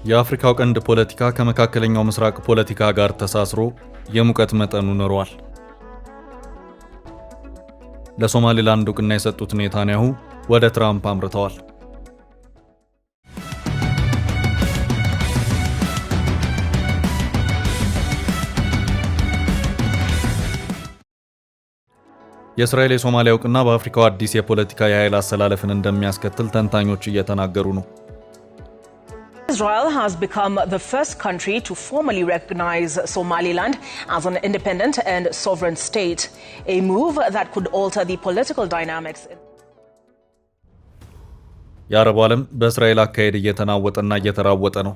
የአፍሪካው ቀንድ ፖለቲካ ከመካከለኛው ምስራቅ ፖለቲካ ጋር ተሳስሮ የሙቀት መጠኑ ንሯል። ለሶማሊላንድ እውቅና የሰጡት ኔታንያሁ ወደ ትራምፕ አምርተዋል። የእስራኤል የሶማሊያ እውቅና በአፍሪካው አዲስ የፖለቲካ የኃይል አሰላለፍን እንደሚያስከትል ተንታኞች እየተናገሩ ነው። Israel has become the first country to formally recognize Somaliland as an independent and sovereign state, a move that could alter the political dynamics. የአረቡ ዓለም በእስራኤል አካሄድ እየተናወጠና እየተራወጠ ነው።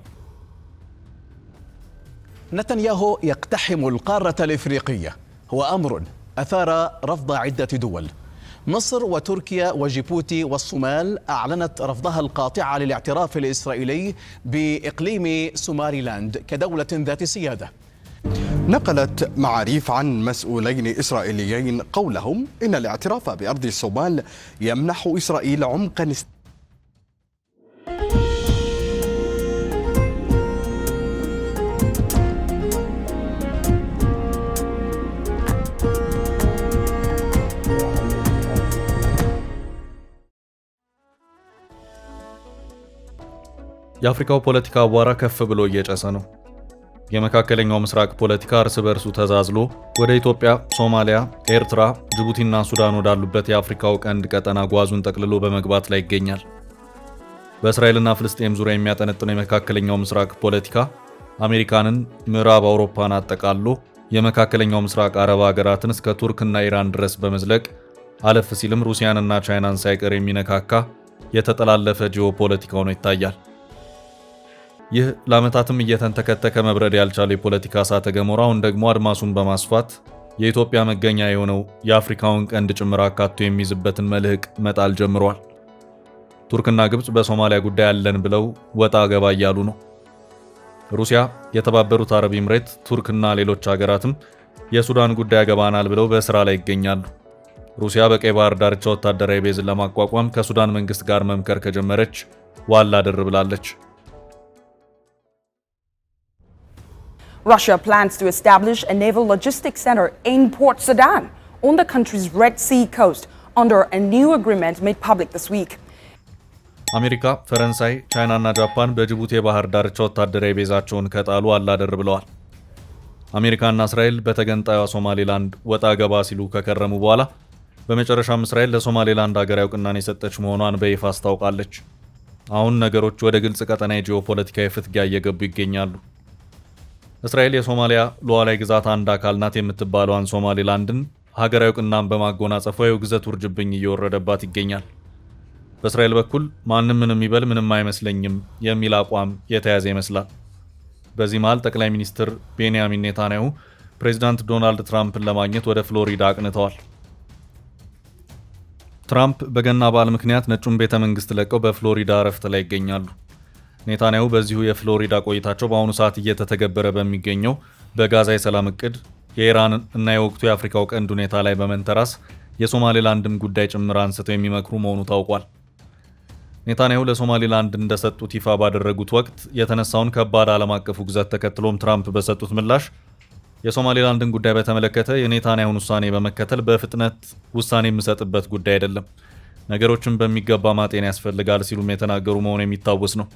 نتنياهو يقتحم القارة الإفريقية هو أمر أثار رفض عدة دول. مصر وتركيا وجيبوتي والصومال أعلنت رفضها القاطع للاعتراف الإسرائيلي بإقليم سوماليلاند كدولة ذات سيادة. نقلت معاريف عن مسؤولين إسرائيليين قولهم إن الاعتراف بأرض الصومال يمنح إسرائيل عمقاً የአፍሪካው ፖለቲካ አቧራ ከፍ ብሎ እየጨሰ ነው። የመካከለኛው ምስራቅ ፖለቲካ እርስ በርሱ ተዛዝሎ ወደ ኢትዮጵያ፣ ሶማሊያ፣ ኤርትራ፣ ጅቡቲና ሱዳን ወዳሉበት የአፍሪካው ቀንድ ቀጠና ጓዙን ጠቅልሎ በመግባት ላይ ይገኛል። በእስራኤልና ፍልስጤም ዙሪያ የሚያጠነጥነው የመካከለኛው ምስራቅ ፖለቲካ አሜሪካንን፣ ምዕራብ አውሮፓን አጠቃሎ የመካከለኛው ምስራቅ አረብ ሀገራትን እስከ ቱርክና ኢራን ድረስ በመዝለቅ አለፍ ሲልም ሩሲያንና ቻይናን ሳይቀር የሚነካካ የተጠላለፈ ጂኦፖለቲካ ሆኖ ይታያል። ይህ ለዓመታትም እየተንተከተከ መብረድ ያልቻለ የፖለቲካ እሳተ ገሞራ አሁን ደግሞ አድማሱን በማስፋት የኢትዮጵያ መገኛ የሆነው የአፍሪካውን ቀንድ ጭምር አካቶ የሚይዝበትን መልህቅ መጣል ጀምሯል። ቱርክና ግብጽ በሶማሊያ ጉዳይ አለን ብለው ወጣ ገባ እያሉ ነው። ሩሲያ፣ የተባበሩት አረብ ኤምሬት፣ ቱርክና ሌሎች ሀገራትም የሱዳን ጉዳይ ያገባናል ብለው በስራ ላይ ይገኛሉ። ሩሲያ በቀይ ባህር ዳርቻ ወታደራዊ ቤዝን ለማቋቋም ከሱዳን መንግስት ጋር መምከር ከጀመረች ዋላ ድር ብላለች። Russia plans to establish a naval logistics center in Port Sudan on the country's Red Sea coast under a new agreement made public this week. አሜሪካ፣ ፈረንሳይ፣ ቻይናና ጃፓን በጅቡቲ የባህር ዳርቻ ወታደራዊ ቤዛቸውን ከጣሉ አላደር ብለዋል። አሜሪካና እስራኤል በተገንጣዩ ሶማሌላንድ ወጣ ገባ ሲሉ ከከረሙ በኋላ በመጨረሻም እስራኤል ለሶማሌላንድ ሀገራዊ እውቅናን የሰጠች መሆኗን በይፋ አስታውቃለች። አሁን ነገሮች ወደ ግልጽ ቀጠና የጂኦፖለቲካዊ ፍትጊያ እየገቡ ይገኛሉ። እስራኤል የሶማሊያ ሉዓላዊ ግዛት አንድ አካል ናት የምትባለዋን ሶማሌላንድን ሀገራዊ እውቅናን በማጎናጸፏ የውግዘት ውርጅብኝ እየወረደባት ይገኛል። በእስራኤል በኩል ማንም ምንም ይበል ምንም አይመስለኝም የሚል አቋም የተያዘ ይመስላል። በዚህ መሃል ጠቅላይ ሚኒስትር ቤንያሚን ኔታንያሁ ፕሬዚዳንት ዶናልድ ትራምፕን ለማግኘት ወደ ፍሎሪዳ አቅንተዋል። ትራምፕ በገና በዓል ምክንያት ነጩን ቤተ መንግስት ለቀው በፍሎሪዳ እረፍት ላይ ይገኛሉ። ኔታንያሁ በዚሁ የፍሎሪዳ ቆይታቸው በአሁኑ ሰዓት እየተተገበረ በሚገኘው በጋዛ የሰላም እቅድ የኢራን እና የወቅቱ የአፍሪካው ቀንድ ሁኔታ ላይ በመንተራስ የሶማሌላንድም ጉዳይ ጭምር አንስተው የሚመክሩ መሆኑ ታውቋል። ኔታንያሁ ለሶማሌላንድ እንደሰጡት ይፋ ባደረጉት ወቅት የተነሳውን ከባድ ዓለም አቀፍ ውግዘት ተከትሎም ትራምፕ በሰጡት ምላሽ የሶማሌላንድን ጉዳይ በተመለከተ የኔታንያሁን ውሳኔ በመከተል በፍጥነት ውሳኔ የምሰጥበት ጉዳይ አይደለም፣ ነገሮችን በሚገባ ማጤን ያስፈልጋል ሲሉም የተናገሩ መሆኑ የሚታወስ ነው።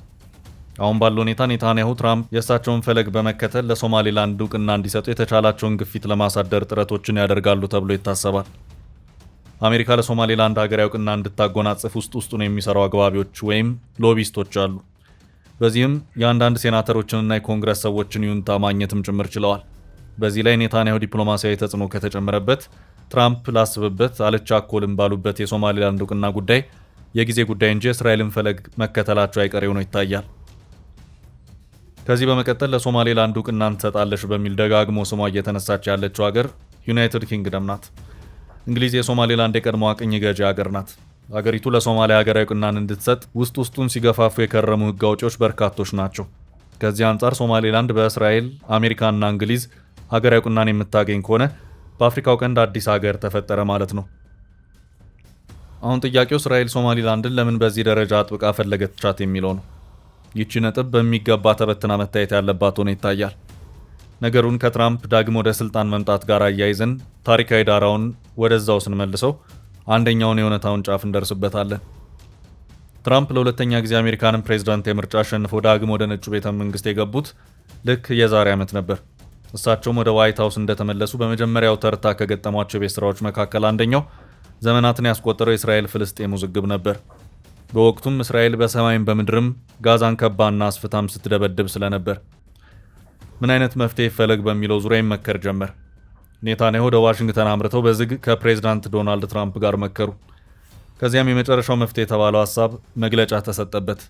አሁን ባለው ሁኔታ ኔታንያሁ ትራምፕ የእሳቸውን ፈለግ በመከተል ለሶማሌላንድ እውቅና እንዲሰጡ የተቻላቸውን ግፊት ለማሳደር ጥረቶችን ያደርጋሉ ተብሎ ይታሰባል። አሜሪካ ለሶማሌላንድ ሀገራዊ እውቅና እንድታጎናጽፍ ውስጡን የሚሰሩ አግባቢዎች ወይም ሎቢስቶች አሉ። በዚህም የአንዳንድ ሴናተሮችንና የኮንግረስ ሰዎችን ይሁንታ ማግኘትም ጭምር ችለዋል። በዚህ ላይ ኔታንያሁ ዲፕሎማሲያዊ ተጽዕኖ ከተጨመረበት ትራምፕ ላስብበት አልቻኮልም ባሉበት የሶማሌላንድ እውቅና ጉዳይ የጊዜ ጉዳይ እንጂ እስራኤልን ፈለግ መከተላቸው አይቀሬ ሆኖ ይታያል። ከዚህ በመቀጠል ለሶማሌላንድ እውቅና ትሰጣለች በሚል ደጋግሞ ስሟ እየተነሳች ያለችው ሀገር ዩናይትድ ኪንግደም ናት። እንግሊዝ የሶማሌላንድ የቀድሞ ቅኝ ገዢ ሀገር ናት። ሀገሪቱ ለሶማሊያ ሀገራዊ እውቅናን እንድትሰጥ ውስጡን ሲገፋፉ የከረሙ ሕግ አውጪዎች በርካቶች ናቸው። ከዚህ አንጻር ሶማሌላንድ በእስራኤል አሜሪካና እንግሊዝ ሀገራዊ እውቅናን የምታገኝ ከሆነ በአፍሪካው ቀንድ አዲስ ሀገር ተፈጠረ ማለት ነው። አሁን ጥያቄው እስራኤል ሶማሌላንድን ለምን በዚህ ደረጃ አጥብቃ ፈለገቻት የሚለው ነው። ይህች ነጥብ በሚገባ ተበትና መታየት ያለባት ሆኖ ይታያል። ነገሩን ከትራምፕ ዳግም ወደ ስልጣን መምጣት ጋር አያይዘን ታሪካዊ ዳራውን ወደዛው ስንመልሰው አንደኛውን የእውነታውን ጫፍ እንደርስበታለን። ትራምፕ ለሁለተኛ ጊዜ አሜሪካንን ፕሬዝዳንት የምርጫ አሸንፈው ዳግም ወደ ነጩ ቤተ መንግስት የገቡት ልክ የዛሬ ዓመት ነበር። እሳቸውም ወደ ዋይት ሃውስ እንደተመለሱ በመጀመሪያው ተርታ ከገጠሟቸው የቤት ስራዎች መካከል አንደኛው ዘመናትን ያስቆጠረው የእስራኤል ፍልስጤም ውዝግብ ነበር። በወቅቱም እስራኤል በሰማይም በምድርም ጋዛን ከባና አስፍታም ስትደበድብ ስለነበር ምን አይነት መፍትሄ ይፈለግ በሚለው ዙሪያ ይመከር ጀመር። ኔታንያሁ ወደ ዋሽንግተን አምርተው በዝግ ከፕሬዝዳንት ዶናልድ ትራምፕ ጋር መከሩ። ከዚያም የመጨረሻው መፍትሄ የተባለው ሐሳብ መግለጫ ተሰጠበት።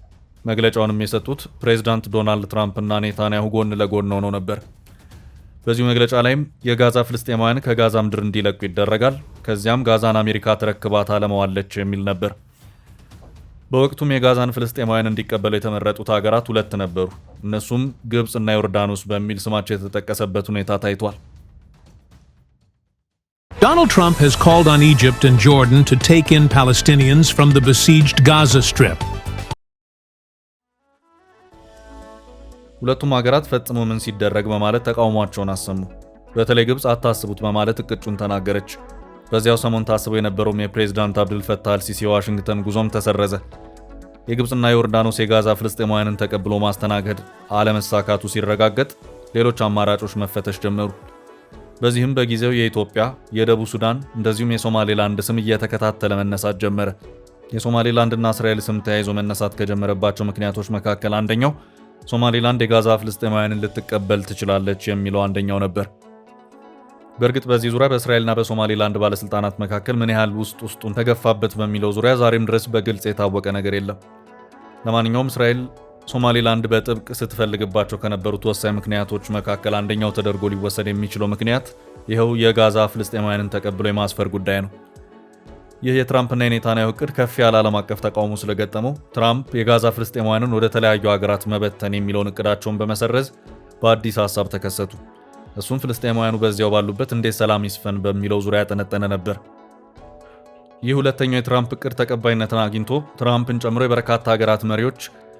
መግለጫውንም የሰጡት ፕሬዝዳንት ዶናልድ ትራምፕ እና ኔታንያሁ ጎን ለጎን ሆነው ነበር። በዚሁ መግለጫ ላይም የጋዛ ፍልስጤማውያን ከጋዛ ምድር እንዲለቁ ይደረጋል፣ ከዚያም ጋዛን አሜሪካ ተረክባ ታለመዋለች የሚል ነበር። በወቅቱም የጋዛን ፍልስጤማውያን እንዲቀበሉ የተመረጡት ሀገራት ሁለት ነበሩ። እነሱም ግብጽ እና ዮርዳኖስ በሚል ስማቸው የተጠቀሰበት ሁኔታ ታይቷል። Donald Trump has called on Egypt and Jordan to take in Palestinians from the besieged Gaza Strip. ሁለቱም ሀገራት ፈጽሞ ምን ሲደረግ በማለት ተቃውሟቸውን አሰሙ። በተለይ ግብጽ አታስቡት በማለት እቅጩን ተናገረች። በዚያው ሰሞን ታስቦ የነበረውም የፕሬዝዳንት አብዱል ፈታህ አልሲሲ ዋሽንግተን ጉዞም ተሰረዘ። የግብጽና የዮርዳኖስ የጋዛ ፍልስጤማውያንን ተቀብሎ ማስተናገድ አለመሳካቱ ሲረጋገጥ ሌሎች አማራጮች መፈተሽ ጀመሩ። በዚህም በጊዜው የኢትዮጵያ፣ የደቡብ ሱዳን እንደዚሁም የሶማሌላንድ ስም እየተከታተለ መነሳት ጀመረ። የሶማሌላንድና እስራኤል ስም ተያይዞ መነሳት ከጀመረባቸው ምክንያቶች መካከል አንደኛው ሶማሌላንድ የጋዛ ፍልስጤማውያንን ልትቀበል ትችላለች የሚለው አንደኛው ነበር። በእርግጥ በዚህ ዙሪያ በእስራኤልና በሶማሌላንድ ባለስልጣናት መካከል ምን ያህል ውስጡን ተገፋበት በሚለው ዙሪያ ዛሬም ድረስ በግልጽ የታወቀ ነገር የለም። ለማንኛውም እስራኤል ሶማሌላንድ በጥብቅ ስትፈልግባቸው ከነበሩት ወሳኝ ምክንያቶች መካከል አንደኛው ተደርጎ ሊወሰድ የሚችለው ምክንያት ይኸው የጋዛ ፍልስጤማውያንን ተቀብሎ የማስፈር ጉዳይ ነው። ይህ የትራምፕና የኔታንያሁ እቅድ ከፍ ያለ ዓለም አቀፍ ተቃውሞ ስለገጠመው ትራምፕ የጋዛ ፍልስጤማውያንን ወደ ተለያዩ ሀገራት መበተን የሚለውን እቅዳቸውን በመሰረዝ በአዲስ ሀሳብ ተከሰቱ። እሱም ፍልስጤማውያኑ በዚያው ባሉበት እንዴት ሰላም ይስፈን በሚለው ዙሪያ ያጠነጠነ ነበር። ይህ ሁለተኛው የትራምፕ እቅድ ተቀባይነትን አግኝቶ ትራምፕን ጨምሮ የበርካታ ሀገራት መሪዎች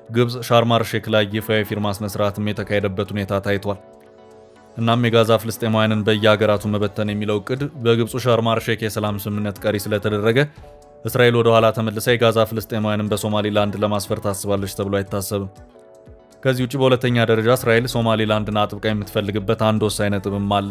ግብጽ ሻርም አል-ሼክ ላይ ይፋዊ ፊርማ ስነ ስርዓትም የተካሄደበት ሁኔታ ታይቷል። እናም የጋዛ ፍልስጤማውያንን በየሀገራቱ መበተን የሚለው እቅድ በግብፁ ሻርም አል-ሼክ የሰላም ስምምነት ቀሪ ስለተደረገ እስራኤል ወደ ኋላ ተመልሳ የጋዛ ፍልስጤማውያንን በሶማሊላንድ ለማስፈር ታስባለች ተብሎ አይታሰብም። ከዚህ ውጭ በሁለተኛ ደረጃ እስራኤል ሶማሊላንድን አጥብቃ የምትፈልግበት አንድ ወሳኝ ነጥብም አለ።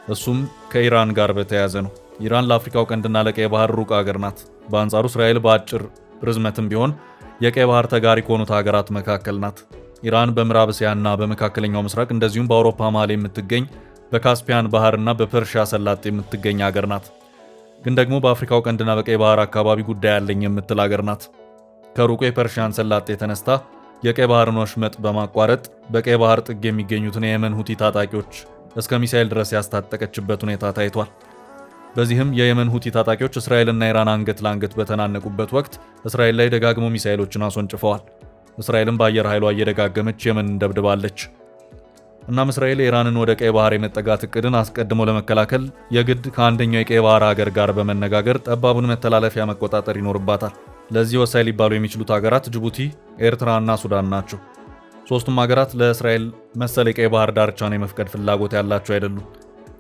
እሱም ከኢራን ጋር በተያያዘ ነው። ኢራን ለአፍሪካው ቀንድና ለቀይ ባህር ሩቅ ሀገር ናት። በአንጻሩ እስራኤል በአጭር ርዝመትም ቢሆን የቀይ ባህር ተጋሪ ከሆኑት ሀገራት መካከል ናት። ኢራን በምዕራብ እስያና በመካከለኛው ምስራቅ እንደዚሁም በአውሮፓ መሃል የምትገኝ በካስፒያን ባህርና በፐርሺያ ሰላጤ የምትገኝ ሀገር ናት። ግን ደግሞ በአፍሪካው ቀንድና በቀይ ባህር አካባቢ ጉዳይ ያለኝ የምትል ሀገር ናት። ከሩቁ የፐርሺያን ሰላጤ ተነስታ የቀይ ባህርን ወሽመጥ በማቋረጥ በቀይ ባህር ጥግ የሚገኙትን የየመን ሁቲ ታጣቂዎች እስከ ሚሳኤል ድረስ ያስታጠቀችበት ሁኔታ ታይቷል። በዚህም የየመን ሁቲ ታጣቂዎች እስራኤልና ኢራን አንገት ለአንገት በተናነቁበት ወቅት እስራኤል ላይ ደጋግመው ሚሳኤሎችን አስወንጭፈዋል። እስራኤልም በአየር ኃይሏ እየደጋገመች የመንን ደብድባለች። እናም እስራኤል የኢራንን ወደ ቀይ ባህር የመጠጋት እቅድን አስቀድሞ ለመከላከል የግድ ከአንደኛው የቀይ ባህር ሀገር ጋር በመነጋገር ጠባቡን መተላለፊያ መቆጣጠር ይኖርባታል። ለዚህ ወሳኝ ሊባሉ የሚችሉት ሀገራት ጅቡቲ፣ ኤርትራና ሱዳን ናቸው። ሶስቱም ሀገራት ለእስራኤል መሰል የቀይ ባህር ዳርቻን የመፍቀድ ፍላጎት ያላቸው አይደሉም።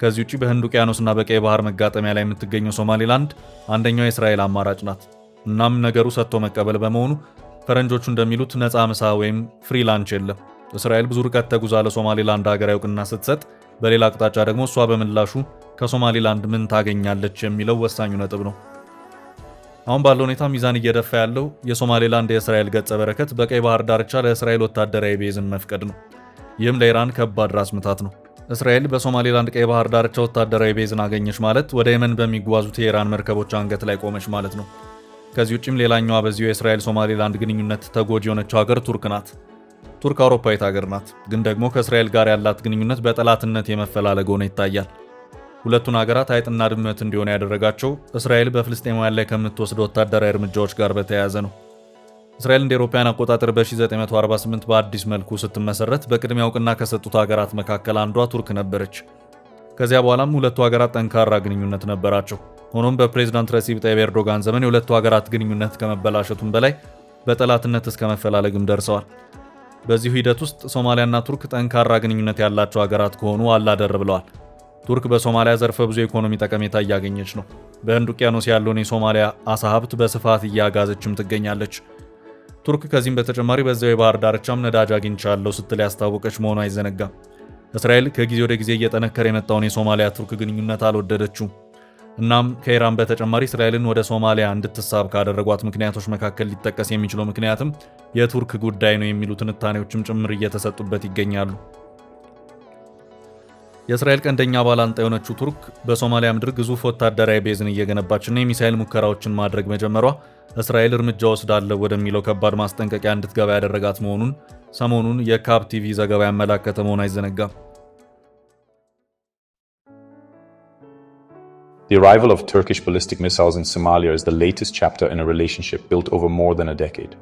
ከዚህ ውጭ በህንድ ውቅያኖስና በቀይ ባህር መጋጠሚያ ላይ የምትገኘው ሶማሊላንድ አንደኛው የእስራኤል አማራጭ ናት። እናም ነገሩ ሰጥቶ መቀበል በመሆኑ ፈረንጆቹ እንደሚሉት ነፃ ምሳ ወይም ፍሪ ላንች የለም። እስራኤል ብዙ ርቀት ተጉዛ ለሶማሊላንድ ሀገራዊ እውቅና ስትሰጥ፣ በሌላ አቅጣጫ ደግሞ እሷ በምላሹ ከሶማሊላንድ ምን ታገኛለች የሚለው ወሳኙ ነጥብ ነው። አሁን ባለው ሁኔታ ሚዛን እየደፋ ያለው የሶማሌላንድ የእስራኤል ገጸ በረከት በቀይ ባህር ዳርቻ ለእስራኤል ወታደራዊ ቤዝን መፍቀድ ነው። ይህም ለኢራን ከባድ ራስ ምታት ነው። እስራኤል በሶማሌላንድ ቀይ ባህር ዳርቻ ወታደራዊ ቤዝን አገኘች ማለት ወደ የመን በሚጓዙት የኢራን መርከቦች አንገት ላይ ቆመች ማለት ነው። ከዚህ ውጭም ሌላኛዋ በዚሁ የእስራኤል ሶማሌላንድ ግንኙነት ተጎጂ የሆነችው ሀገር ቱርክ ናት። ቱርክ አውሮፓዊት ሀገር ናት፣ ግን ደግሞ ከእስራኤል ጋር ያላት ግንኙነት በጠላትነት የመፈላለግ ሆኖ ይታያል። ሁለቱን ሀገራት አይጥና ድመት እንዲሆነ ያደረጋቸው እስራኤል በፍልስጤማውያን ላይ ከምትወስድ ወታደራዊ እርምጃዎች ጋር በተያያዘ ነው። እስራኤል እንደ አውሮፓውያን አቆጣጠር በ1948 በአዲስ መልኩ ስትመሰረት በቅድሚያ እውቅና ከሰጡት ሀገራት መካከል አንዷ ቱርክ ነበረች። ከዚያ በኋላም ሁለቱ ሀገራት ጠንካራ ግንኙነት ነበራቸው። ሆኖም በፕሬዝዳንት ረሲብ ጣይብ ኤርዶጋን ዘመን የሁለቱ ሀገራት ግንኙነት ከመበላሸቱም በላይ በጠላትነት እስከ መፈላለግም ደርሰዋል። በዚሁ ሂደት ውስጥ ሶማሊያና ቱርክ ጠንካራ ግንኙነት ያላቸው ሀገራት ከሆኑ አላደር ብለዋል። ቱርክ በሶማሊያ ዘርፈ ብዙ የኢኮኖሚ ጠቀሜታ እያገኘች ነው። በህንድ ውቅያኖስ ያለውን የሶማሊያ አሳ ሀብት በስፋት እያጋዘችም ትገኛለች። ቱርክ ከዚህም በተጨማሪ በዚያው የባህር ዳርቻም ነዳጅ አግኝቻለሁ ስትል ያስታወቀች መሆኗ አይዘነጋም። እስራኤል ከጊዜ ወደ ጊዜ እየጠነከረ የመጣውን የሶማሊያ ቱርክ ግንኙነት አልወደደችውም። እናም ከኢራን በተጨማሪ እስራኤልን ወደ ሶማሊያ እንድትሳብ ካደረጓት ምክንያቶች መካከል ሊጠቀስ የሚችለው ምክንያትም የቱርክ ጉዳይ ነው የሚሉ ትንታኔዎችም ጭምር እየተሰጡበት ይገኛሉ። የእስራኤል ቀንደኛ ባላንጣ የሆነችው ቱርክ በሶማሊያ ምድር ግዙፍ ወታደራዊ ቤዝን እየገነባችና የሚሳኤል ሙከራዎችን ማድረግ መጀመሯ እስራኤል እርምጃ ወስዳለሁ ወደሚለው ከባድ ማስጠንቀቂያ እንድትገባ ያደረጋት መሆኑን ሰሞኑን የካብ ቲቪ ዘገባ ያመላከተ መሆኑ አይዘነጋም። The arrival of Turkish ballistic missiles in Somalia is the latest chapter in a relationship built over more than a decade.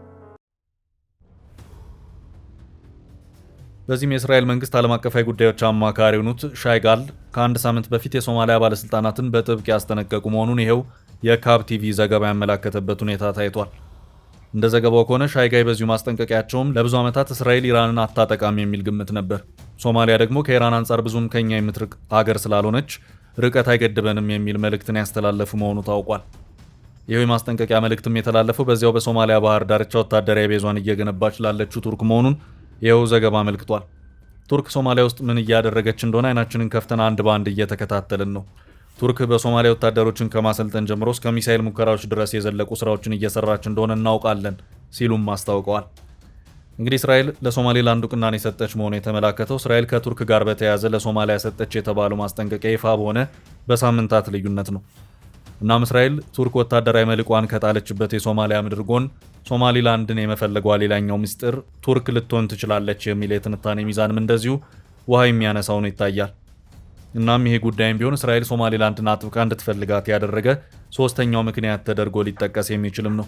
በዚህም የእስራኤል መንግስት ዓለም አቀፋዊ ጉዳዮች አማካሪ የሆኑት ሻይጋል ከአንድ ሳምንት በፊት የሶማሊያ ባለስልጣናትን በጥብቅ ያስጠነቀቁ መሆኑን ይሄው የካብ ቲቪ ዘገባ ያመላከተበት ሁኔታ ታይቷል። እንደ ዘገባው ከሆነ ሻይጋይ በዚሁ ማስጠንቀቂያቸውም ለብዙ ዓመታት እስራኤል ኢራንን አታጠቃም የሚል ግምት ነበር። ሶማሊያ ደግሞ ከኢራን አንጻር ብዙም ከኛ የምትርቅ አገር ስላልሆነች ርቀት አይገድበንም የሚል መልእክትን ያስተላለፉ መሆኑ ታውቋል። ይሄው የማስጠንቀቂያ መልእክትም የተላለፈው በዚያው በሶማሊያ ባህር ዳርቻ ወታደራዊ ቤዟን እየገነባች ላለችው ቱርክ መሆኑን ይሄው ዘገባ አመልክቷል። ቱርክ ሶማሊያ ውስጥ ምን እያደረገች እንደሆነ አይናችንን ከፍተን አንድ ባንድ እየተከታተልን ነው። ቱርክ በሶማሊያ ወታደሮችን ከማሰልጠን ጀምሮ እስከ ሚሳኤል ሙከራዎች ድረስ የዘለቁ ስራዎችን እየሰራች እንደሆነ እናውቃለን ሲሉም አስታውቀዋል። እንግዲህ እስራኤል ለሶማሌላንድ እውቅናን የሰጠች መሆኑ የተመላከተው እስራኤል ከቱርክ ጋር በተያያዘ ለሶማሊያ ሰጠች የተባለው ማስጠንቀቂያ ይፋ በሆነ በሳምንታት ልዩነት ነው። እናም እስራኤል ቱርክ ወታደራዊ መልቋን ከጣለችበት የሶማሊያ ምድር ጎን ሶማሊላንድን የመፈለጓ ሌላኛው ምስጢር ቱርክ ልትሆን ትችላለች የሚል የትንታኔ ሚዛንም እንደዚሁ ውሃ የሚያነሳው ነው ይታያል። እናም ይሄ ጉዳይም ቢሆን እስራኤል ሶማሊላንድን አጥብቃ እንድትፈልጋት ያደረገ ሶስተኛው ምክንያት ተደርጎ ሊጠቀስ የሚችልም ነው።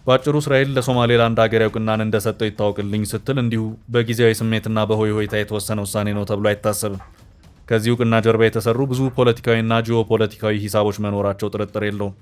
በአጭሩ እስራኤል ለሶማሌላንድ ሀገራዊ እውቅናን እንደሰጠው ይታወቅልኝ ስትል እንዲሁ በጊዜያዊ ስሜትና በሆይ ሆይታ የተወሰነ ውሳኔ ነው ተብሎ አይታሰብም። ከዚህ እውቅና ጀርባ የተሰሩ ብዙ ፖለቲካዊና ጂኦፖለቲካዊ ሂሳቦች መኖራቸው ጥርጥር የለውም።